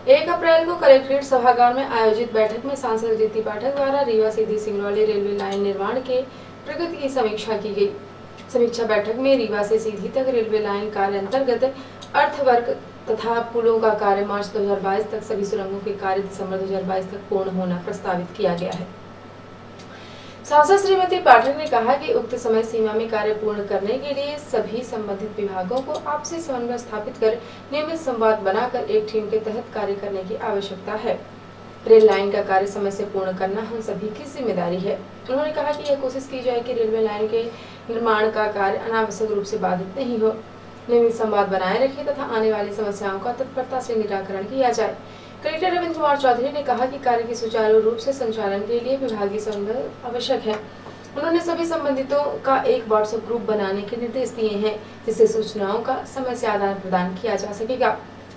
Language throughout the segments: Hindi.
1 अप्रैल को कलेक्ट्रेट सभागार में आयोजित बैठक में सांसद रीति पाठक द्वारा रीवा सीधी सिंगरौली रेलवे लाइन निर्माण के प्रगति की समीक्षा की गई। समीक्षा बैठक में रीवा से सीधी तक रेलवे लाइन कार्य अंतर्गत अर्थवर्क तथा पुलों का कार्य मार्च 2022 तक, सभी सुरंगों के कार्य दिसंबर 2022 तक पूर्ण होना प्रस्तावित किया गया है। सांसद श्रीमती पाठक ने कहा कि उक्त समय सीमा में कार्य पूर्ण करने के लिए सभी संबंधित विभागों को आपसी समन्वय स्थापित कर नियमित संवाद बनाकर एक टीम के तहत कार्य करने की आवश्यकता है। रेल लाइन का कार्य समय से पूर्ण करना हम सभी की जिम्मेदारी है। उन्होंने कहा कि यह कोशिश की जाए कि रेलवे लाइन के निर्माण का कार्य अनावश्यक रूप से बाधित नहीं हो। नियमित संवाद बनाए रखें तथा आने वाली समस्याओं का तत्परता से निराकरण किया जाए। कलेक्टर रविंद्र कुमार चौधरी ने कहा कि कार्य के सुचारू रूप से संचालन के लिए विभागीय समन्वय आवश्यक है। उन्होंने सभी संबंधितों का एक व्हाट्सएप ग्रुप बनाने के निर्देश दिए हैं, जिससे सूचनाओं का समय से आदान प्रदान किया जा सकेगा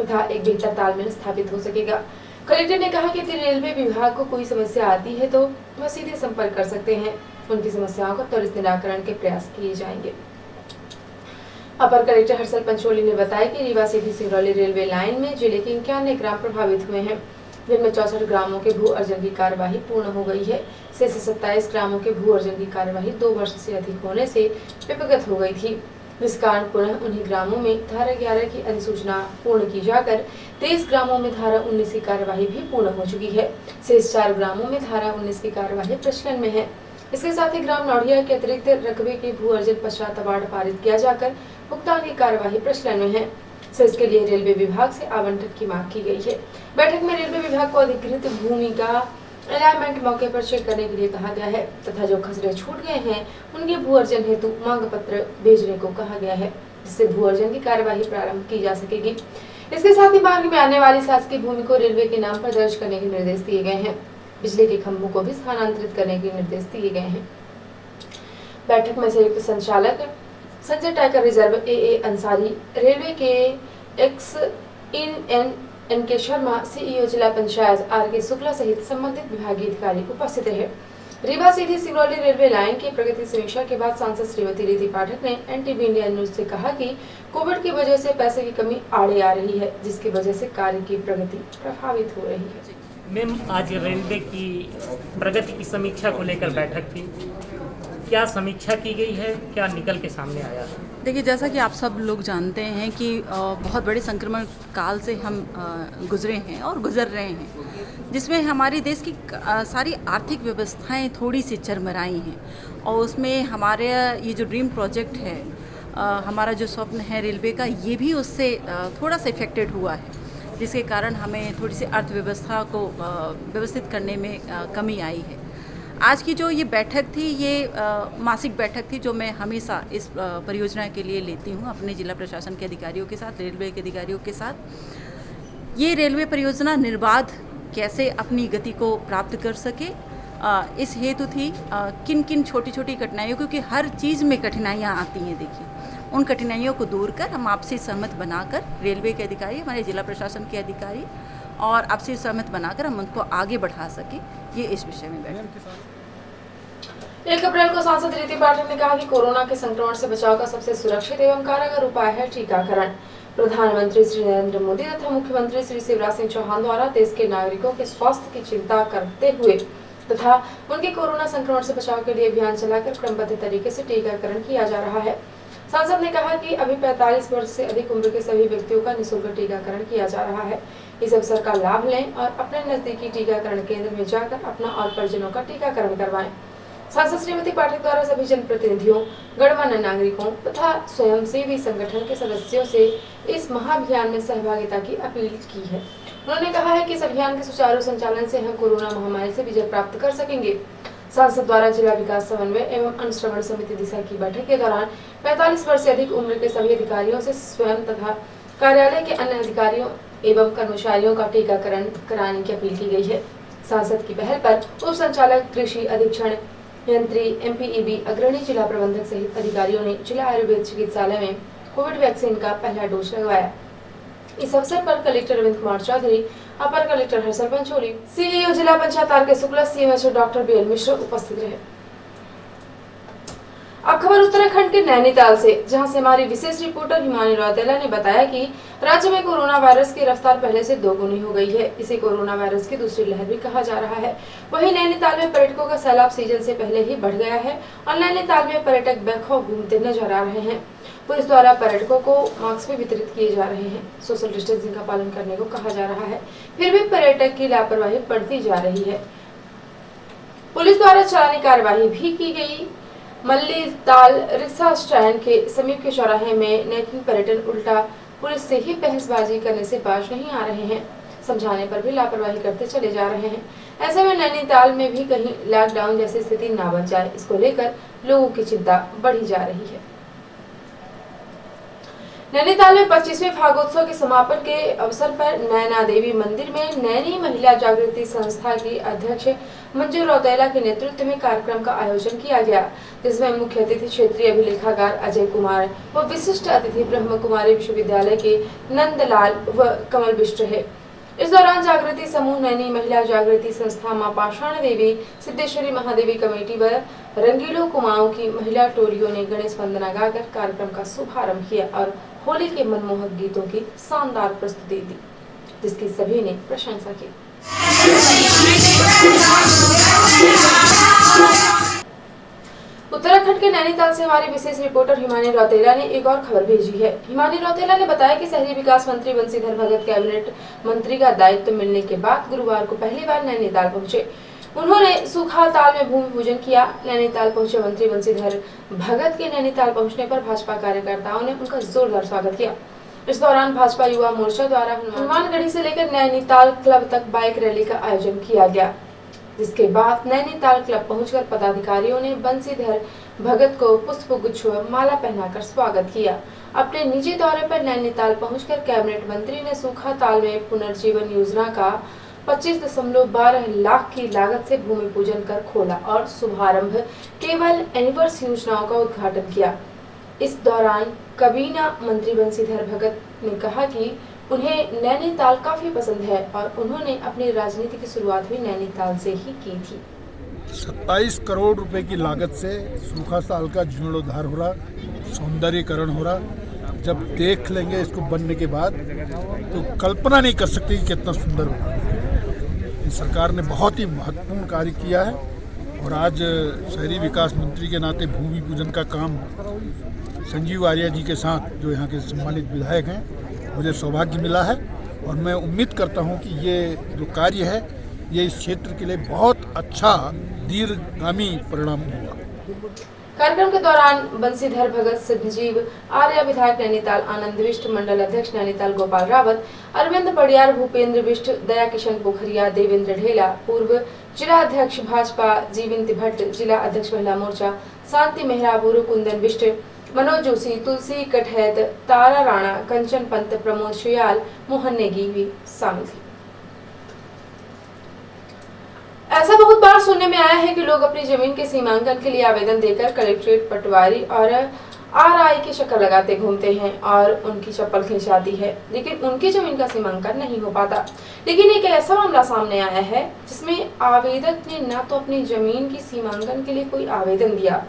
तथा एक बेहतर तालमेल स्थापित हो सकेगा। कलेक्टर ने कहा कि यदि रेलवे विभाग को कोई समस्या आती है तो वह सीधे संपर्क कर सकते हैं। उनकी समस्याओं का त्वरित निराकरण के प्रयास किए जाएंगे। अपर कलेक्टर हर्षल पंचोली ने बताया कि रीवा सीधी सिंगरौली रेलवे लाइन में जिले के 51 ग्राम प्रभावित हुए हैं, जिनमें 64 ग्रामों के भू अर्जन की कार्यवाही पूर्ण हो गई है। शेष 27 ग्रामों के भू अर्जन की कार्यवाही 2 वर्ष से अधिक होने से विपगत हो गई थी, जिस कारण पुनः उन्हीं ग्रामों में धारा 11 की अधिसूचना पूर्ण की जाकर 23 ग्रामों में धारा 19 की कार्यवाही भी पूर्ण हो चुकी है। शेष 4 ग्रामों में धारा 19 की कार्यवाही प्रचलन में है। इसके साथ ही ग्राम नौड़िया के अतिरिक्त रकबे के भू अर्जन पश्चात अवार्ड पारित किया जाकर भुगतान की कार्यवाही प्रचलन में है। इसके लिए रेलवे विभाग से आवंटन की मांग की गई है। बैठक में रेलवे विभाग को अधिकृत भूमि का अलाइनमेंट मौके पर चेक करने के लिए कहा गया है तथा जो खसरे छूट गए हैं उनके भू अर्जन हेतु मांग पत्र भेजने को कहा गया है, जिससे भू अर्जन की कार्यवाही प्रारंभ की जा सकेगी। इसके साथ ही मार्ग में आने वाली शासकीय भूमि को रेलवे के नाम पर दर्ज करने के निर्देश दिए गए हैं। बिजली के खंभों को भी स्थानांतरित करने के निर्देश दिए गए हैं। बैठक में संयुक्त संचालक Sanjay tiger reserve AA Ansari, railway के एन के शर्मा, CEO जिला पंचायत RK शुक्ला सहित संबंधित विभागीय अधिकारी उपस्थित रहे। रीवा सीधी सिंगरौली रेलवे लाइन की प्रगति समीक्षा के बाद सांसद श्रीमती रीति पाठक ने NTV इंडिया न्यूज से कहा कि कोविड की वजह से पैसे की कमी आड़े आ रही है, जिसकी वजह से कार्य की प्रगति प्रभावित हो रही है। मैम, आज रेलवे की प्रगति की समीक्षा को लेकर बैठक थी, क्या समीक्षा की गई है, क्या निकल के सामने आया? देखिए, जैसा कि आप सब लोग जानते हैं कि बहुत बड़े संक्रमण काल से हम गुजरे हैं और गुजर रहे हैं, जिसमें हमारे देश की सारी आर्थिक व्यवस्थाएं थोड़ी सी चरमराई हैं और उसमें हमारे ये जो ड्रीम प्रोजेक्ट है, हमारा जो स्वप्न है रेलवे का, ये भी उससे थोड़ा सा इफेक्टेड हुआ है, जिसके कारण हमें थोड़ी सी अर्थव्यवस्था को व्यवस्थित करने में कमी आई है। आज की जो ये बैठक थी, ये मासिक बैठक थी जो मैं हमेशा इस परियोजना के लिए लेती हूँ अपने जिला प्रशासन के अधिकारियों के साथ, रेलवे के अधिकारियों के साथ। ये रेलवे परियोजना निर्बाध कैसे अपनी गति को प्राप्त कर सके, इस हेतु थी। किन किन छोटी छोटी कठिनाइयों, क्योंकि हर चीज़ में कठिनाइयाँ आती हैं, देखिए उन कठिनाइयों को दूर कर हम आपसी सहमत बनाकर रेलवे के अधिकारी, हमारे जिला प्रशासन के अधिकारी और आपसी सहमत बनाकर हम उनको आगे बढ़ा सके, ये इस विषय में बैठे। 1 अप्रैल को सांसद रीति पाठक ने कहा कि कोरोना के संक्रमण से बचाव का सबसे सुरक्षित एवं कारगर उपाय है टीकाकरण। प्रधानमंत्री श्री नरेंद्र मोदी तथा मुख्यमंत्री श्री शिवराज सिंह चौहान द्वारा देश के नागरिकों के स्वास्थ्य की चिंता करते हुए तथा उनके कोरोना संक्रमण से बचाव के लिए अभियान चलाकर क्रमबद्ध तरीके से टीकाकरण किया जा रहा है। सांसद ने कहा कि अभी 45 वर्ष से अधिक उम्र के सभी व्यक्तियों का निःशुल्क टीकाकरण किया जा रहा है। इस अवसर का लाभ लें और अपने नजदीकी टीकाकरण केंद्र में जाकर अपना और परिजनों का टीकाकरण करवाएं। सांसद श्रीमती पाठक द्वारा सभी जनप्रतिनिधियों, गणमान्य नागरिकों तथा स्वयंसेवी संगठन के सदस्यों से इस महाअभियान में सहभागिता की अपील की है। उन्होंने कहा है कि इस अभियान के सुचारू संचालन से हम कोरोना महामारी से विजय प्राप्त कर सकेंगे। सांसद द्वारा जिला विकास समन्वय एवं अनुश्रवण समिति दिशा की बैठक के दौरान 45 वर्ष से अधिक उम्र के सभी अधिकारियों से स्वयं तथा कार्यालय के अन्य अधिकारियों एवं कर्मचारियों का टीकाकरण कराने की अपील की गई है। सांसद की पहल पर उप संचालक कृषि अधीक्षण यंत्री MPEB अग्रणी जिला प्रबंधक सहित अधिकारियों ने जिला आयुर्वेद चिकित्सालय में कोविड वैक्सीन का पहला डोज लगवाया। इस अवसर पर कलेक्टर रविंद्र कुमार चौधरी, अपर कलेक्टर हर्षल पंचोली, CEO जिला panchayat RK Shukla, CMHO doctor BL मिश्र उपस्थित रहे। अब खबर उत्तराखंड के नैनीताल से, जहां से हमारी विशेष रिपोर्टर हिमानी रौतेला ने बताया कि राज्य में कोरोना वायरस की रफ्तार पहले से दोगुनी हो गई है। इसे कोरोना वायरस की दूसरी लहर भी कहा जा रहा है। वहीं नैनीताल में पर्यटकों का सैलाब सीजन से पहले ही बढ़ गया है और नैनीताल में पर्यटक बेखौफ घूमते नजर आ रहे हैं। पुलिस द्वारा पर्यटकों को मास्क भी वितरित किए जा रहे हैं। सोशल डिस्टेंसिंग का पालन करने को कहा जा रहा है, फिर भी पर्यटक की लापरवाही बढ़ती जा रही है। पुलिस द्वारा चालानी कार्रवाई भी की गई। मल्लीताल रिक्शा स्टैंड के समीप के चौराहे में नैतिक पर्यटन उल्टा पुलिस से ही बहसबाजी करने से बाज नहीं आ रहे हैं। समझाने पर भी लापरवाही करते चले जा रहे हैं। ऐसे में नैनीताल में भी कहीं लॉकडाउन जैसी स्थिति ना बन जाए, इसको लेकर लोगों की चिंता बढ़ी जा रही है। नैनीताल में 25वें फागोत्सव के समापन के अवसर पर नैना देवी मंदिर में नैनी महिला जागृति संस्था की अध्यक्ष मंजू रौतेला के नेतृत्व में कार्यक्रम का आयोजन किया गया, जिसमें मुख्य अतिथि क्षेत्रीय अभिलेखागार अजय कुमार व विशिष्ट अतिथि ब्रह्म कुमारी विश्वविद्यालय के नंदलाल व कमल बिष्ट रहे। इस दौरान जागृति समूह नैनी महिला जागृति संस्था मां पाषाण देवी सिद्धेश्वरी महादेवी कमेटी व रंगीलो कुमाऊं की महिला टोलियों ने गणेश वंदना गाकर कार्यक्रम का शुभारंभ किया और होली के मनमोहक गीतों की शानदार प्रस्तुति दी, जिसकी सभी ने प्रशंसा की। उत्तराखंड के नैनीताल से हमारी विशेष रिपोर्टर हिमानी रौतेला ने एक और खबर भेजी है। हिमानी रौतेला ने बताया कि शहरी विकास मंत्री बंशीधर भगत कैबिनेट मंत्री का दायित्व मिलने के बाद गुरुवार को पहली बार नैनीताल पहुंचे। उन्होंने सूखाताल में भूमि पूजन किया। नैनीताल पहुंचे मंत्री बंशीधर भगत के नैनीताल पहुंचने पर भाजपा कार्यकर्ताओं ने उनका जोरदार स्वागत किया। इस दौरान भाजपा युवा मोर्चा द्वारा हनुमानगढ़ी से लेकर नैनीताल क्लब तक बाइक रैली का आयोजन किया गया, जिसके बाद नैनीताल क्लब पहुंचकर पदाधिकारियों ने बंशीधर भगत को पुष्प गुच्छ व माला पहनाकर स्वागत किया। अपने निजी दौरे पर नैनीताल पहुंचकर कैबिनेट मंत्री ने सूखाताल में पुनर्जीवन योजना का 25.12 लाख की लागत से भूमि पूजन कर खोला और शुभारंभ केवल एनिवर्स योजनाओं का उद्घाटन किया। इस दौरान कबीना मंत्री बंशीधर भगत ने कहा कि उन्हें नैनीताल काफी पसंद है और उन्होंने अपनी राजनीति की शुरुआत भी नैनीताल से ही की थी। 27 करोड़ रुपए की लागत से सूखाताल का जीर्णोद्धार हो रहा, सौंदर्यीकरण हो रहा। जब देख लेंगे इसको बनने के बाद तो कल्पना नहीं कर सकते कि कितना सुंदर बना। सरकार ने बहुत ही महत्वपूर्ण कार्य किया है और आज शहरी विकास मंत्री के नाते भूमि पूजन का काम संजीव आर्या जी के साथ, जो यहाँ के सम्मानित विधायक हैं, मुझे सौभाग्य मिला है और मैं उम्मीद करता हूँ कि ये जो कार्य है ये इस क्षेत्र के लिए बहुत अच्छा दीर्घगामी परिणाम होगा। कार्यक्रम के दौरान बंशीधर भगत, संजीव आर्या विधायक नैनीताल, आनंद बिष्ट मंडल अध्यक्ष नैनीताल गोपाल रावत, अरविंद पडियार, भूपेंद्र बिष्ट, दया किशन पोखरिया, देवेंद्र ढेला, पूर्व जिला अध्यक्ष भाजपा जीविंत भट्ट, जिला अध्यक्ष महिला मोर्चा शांति मेहरा, पूर्व कुंदन बिष्ट, मनोज जोशी, तुलसी कठैत, तारा राणा, कंचन पंत, प्रमोद शुयाल, मोहन नेगी भी शामिल थे। ऐसा बहुत बार सुनने में आया है कि लोग अपनी जमीन के सीमांकन के लिए आवेदन देकर कलेक्ट्रेट, पटवारी और आरआई के चक्कर लगाते घूमते हैं और उनकी चप्पल खींच जाती है, लेकिन उनकी जमीन का सीमांकन नहीं हो पाता। लेकिन एक ऐसा मामला सामने आया है जिसमें आवेदक ने न तो अपनी जमीन की सीमांकन के लिए कोई आवेदन दिया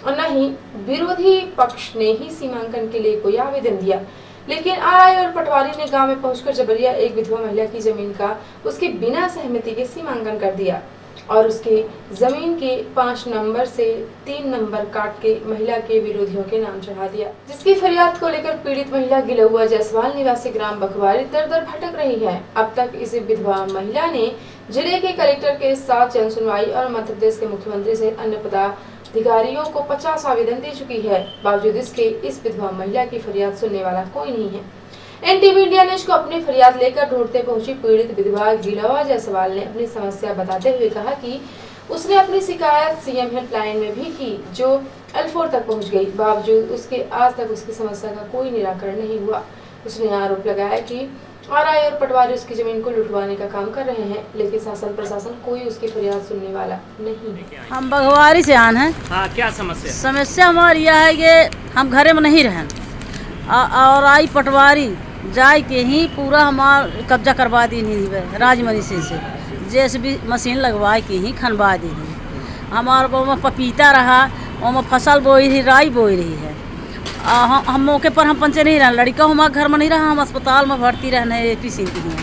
और न ही विरोधी पक्ष ने ही सीमांकन के लिए कोई आवेदन दिया, लेकिन आरआई और पटवारी ने गांव में पहुंचकर जबरिया एक विधवा महिला की जमीन का उसके बिना सहमति के सीमांकन कर दिया और उसकी जमीन के 5 नंबर से 3 नंबर काट के महिला के विरोधियों के नाम चढ़ा दिया, जिसकी फरियाद को लेकर पीड़ित महिला गिलहुआ जायसवाल निवासी ग्राम बखवारी दर-दर भटक रही है। अब तक इस विधवा महिला ने जिले के कलेक्टर के साथ जन सुनवाई और मध्य प्रदेश के मुख्यमंत्री से अन्य पदाधिकारियों को 50 आवेदन दे चुकी है। बावजूद इसके इस विधवा महिला की फरियाद सुनने वाला कोई नहीं है। एनटीवी इंडिया न्यूज को अपनी फरियाद लेकर ढूंढते पहुंची पीड़ित विधवा गिलहुआ जायसवाल ने अपनी समस्या बताते हुए कहा कि उसने अपनी शिकायत सीएम हेल्पलाइन में भी की, जो L4 तक पहुंच गई। बावजूद उसके आज तक उसकी समस्या का कोई निराकरण नहीं हुआ। उसने आरोप लगाया कि आरआई और पटवारी उसकी जमीन को लुटवाने का काम कर रहे हैं, लेकिन शासन प्रशासन कोई उसकी फरियाद सुनने वाला नहीं। हम बघवारी से आन हैं। हाँ, क्या समस्या? समस्या हमारी यह है कि हम घरे में नहीं रहें और आई पटवारी जाए के ही पूरा हमार कब्जा करवा दी नहीं राजमनी से जैसे भी मशीन लगवा के ही खनवा दी। हमारे में पपीता रहा, और फसल बोई रही, राई बोई रही है। हम मौके पर हम पंचे नहीं रह, लड़का हमारे घर में नहीं रहा, हम अस्पताल में भर्ती रहने एपीसी हैं।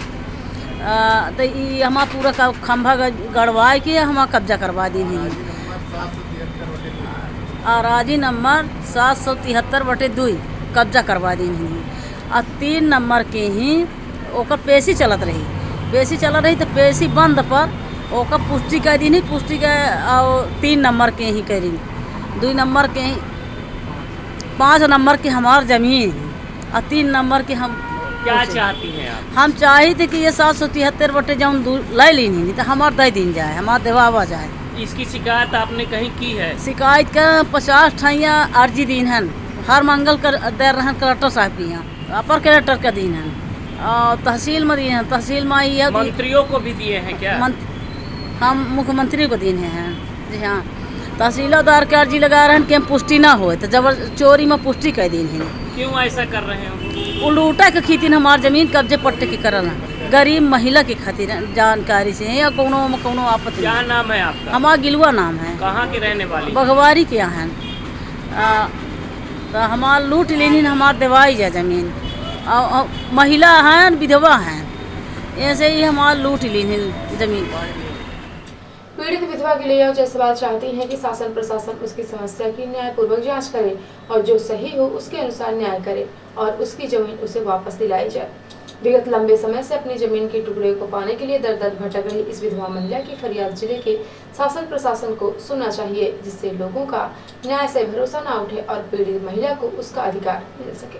तो ये हमारा पूरा खंभा गड़वाए के हमारा कब्जा करवा दी है। अराजी नंबर 773/2 कब्जा करवा दी है। और 3 नंबर के ही ओकर पेशी चलत रही तो पेशी बंद पर ओकर पुष्टि कर दी, पुष्टि के 3 नंबर के ही करी, 2 नंबर के ही 5 नंबर की हमार ज़मीन है और 3 नंबर की हम क्या चाहती हैं आप? हम चाही थे कि ये 773 जौन ले ली नहीं तो हमार दे दिन जाए, हमार देवावा जाए। इसकी शिकायत आपने कहीं की है? शिकायत का 50 ठाइया अर्जी दिन है, हर मंगल कर दे रहन कलेक्टर साहब की यहाँ, अपर कलेक्टर का दिन है और तहसील में दिन है, तहसील में ये मंत्रियों को भी दिए हैं क्या? हम मुख्यमंत्री को दिन हैं जी हाँ। तहसीलदार के अर्जी लगा रहे हैं कि हम पुष्टि ना हो तो जबर चोरी में पुष्टि कर दिन है। क्यों ऐसा कर रहे हैं? वो लूटा के खीतिन हमार जमीन कब्जे पट्टे की करल है, गरीब महिला की खातिर जानकारी से या कोनो आपत्ति। क्या नाम है आपका? हमारा गिलुआ नाम है। कहाँ के रहने वाली? बघवारी के यहाँ है। तो हमार लूट लेनी हमार देवाई जा जमीन, महिला हैं विधवा हैं, ऐसे ही हमार लूट लेनी जमीन। पीड़ित विधवा के लिए जयसवाल चाहती हैं कि शासन प्रशासन उसकी समस्या की न्यायपूर्वक जांच करे और जो सही हो उसके अनुसार न्याय करे और उसकी जमीन उसे वापस दिलाई जाए। विगत लंबे समय से अपनी जमीन के टुकड़े को पाने के लिए दर दर भटक रही इस विधवा महिला की फरियाद जिले के शासन प्रशासन को सुनना चाहिए, जिससे लोगों का न्याय से भरोसा न उठे और पीड़ित महिला को उसका अधिकार मिल सके।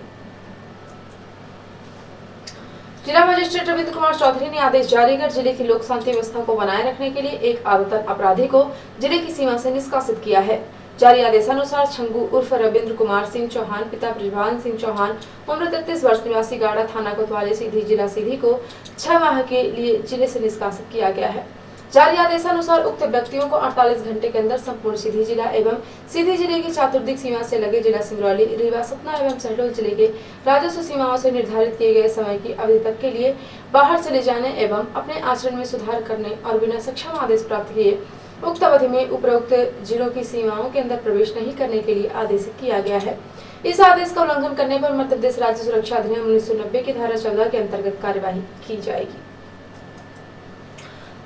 जिला मजिस्ट्रेट रविंद्र कुमार चौधरी ने आदेश जारी कर जिले की लोक शांति व्यवस्था को बनाए रखने के लिए एक आदतन अपराधी को जिले की सीमा से निष्कासित किया है। जारी आदेशानुसार छंगू उर्फ रविंद्र कुमार सिंह चौहान पिता ब्रिजभान सिंह चौहान उम्र 33 वर्ष निवासी गाड़ा थाना कोतवाली सीधी जिला सीधी को 6 माह के लिए जिले से निष्कासित किया गया है। जारी आदेशानुसार उक्त व्यक्तियों को 48 घंटे के अंदर संपूर्ण सीधी जिला एवं सीधी जिले की चातुर्दिक सीमा से लगे जिला सिंगरौली, रीवा, सतना एवं शहडोल जिले के राजस्व सीमाओं से निर्धारित किए गए समय की अवधि तक के लिए बाहर चले जाने एवं अपने आचरण में सुधार करने और बिना सक्षम आदेश प्राप्त किए उक्त अवधि में उपरोक्त जिलों की सीमाओं के अंदर प्रवेश नहीं करने के लिए आदेशित किया गया है। इस आदेश का उल्लंघन करने पर मध्य प्रदेश राज्य सुरक्षा अधिनियम 1990 की धारा 14 के अंतर्गत कार्यवाही की जाएगी।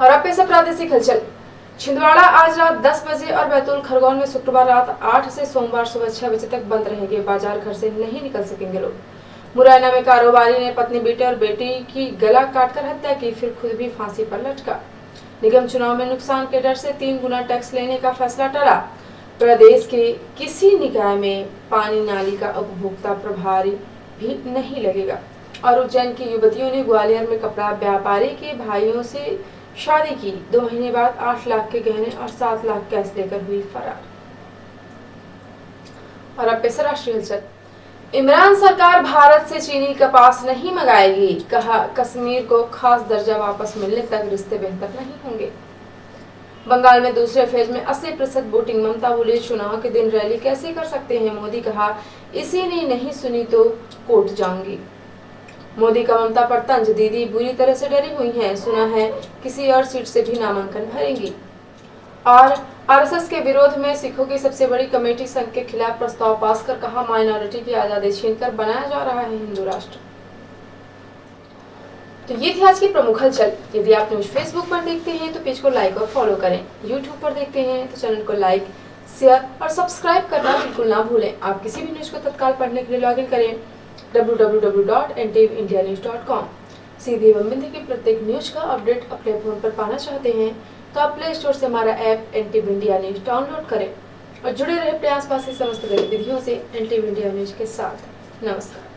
और अब पेश प्रादेशिक हलचल। छिंदवाड़ा आज रात 10 बजे और बैतूल खरगोन में शुक्रवार रात 8 से सोमवार सुबह 6 बजे तक बंद रहेंगे बाजार, घर से नहीं निकल सकेंगे लोग। मुरैना में कारोबारी ने पत्नी बेटे और बेटी की गला काटकर हत्या की, फिर खुद भी फांसी पर लटका। निगम चुनाव में नुकसान के डर से 3 गुना टैक्स लेने का फैसला टला। प्रदेश के किसी निकाय में पानी नाली का उपभोक्ता प्रभारी भी नहीं लगेगा। और उज्जैन की युवतियों ने ग्वालियर में कपड़ा व्यापारी के भाइयों से शादी की, 2 महीने बाद 8 लाख के गहने और 7 लाख कैश लेकर हुई फरार। और अब पेश राष्ट्रीय हलचल। इमरान सरकार भारत से चीनी कपास नहीं मंगाएगी, कहा कश्मीर को खास दर्जा वापस मिलने तक रिश्ते बेहतर नहीं होंगे। बंगाल में दूसरे फेज में 80% वोटिंग, ममता बोली चुनाव के दिन रैली कैसे कर सकते हैं मोदी, कहा इसी ने नहीं सुनी तो कोर्ट जाऊंगी। मोदी का ममता पर तंज, दीदी बुरी तरह से डरी हुई हैं, सुना है किसी और सीट से भी नामांकन भरेंगी। और आरएसएस के विरोध में सिखों की सबसे बड़ी कमेटी संघ के खिलाफ प्रस्ताव पास कर कहा माइनॉरिटी की आजादी छीनकर बनाया जा रहा है हिंदू राष्ट्र। तो ये थी आज की प्रमुख हलचल। यदि आप न्यूज फेसबुक पर देखते हैं तो पेज को लाइक और फॉलो करें, यूट्यूब पर देखते हैं तो चैनल को लाइक, शेयर और सब्सक्राइब करना बिल्कुल ना भूलें। आप किसी भी न्यूज को तत्काल पढ़ने के लिए लॉगिन करें www.ntvindianews.com। सीधी एवं बिंदी की प्रत्येक न्यूज का अपडेट अपने फोन पर पाना चाहते हैं तो आप प्ले स्टोर से हमारा app NTV India news download करें और जुड़े रहे प्रयास पास की समस्त गतिविधियों से NTV इंडिया न्यूज के साथ। नमस्कार।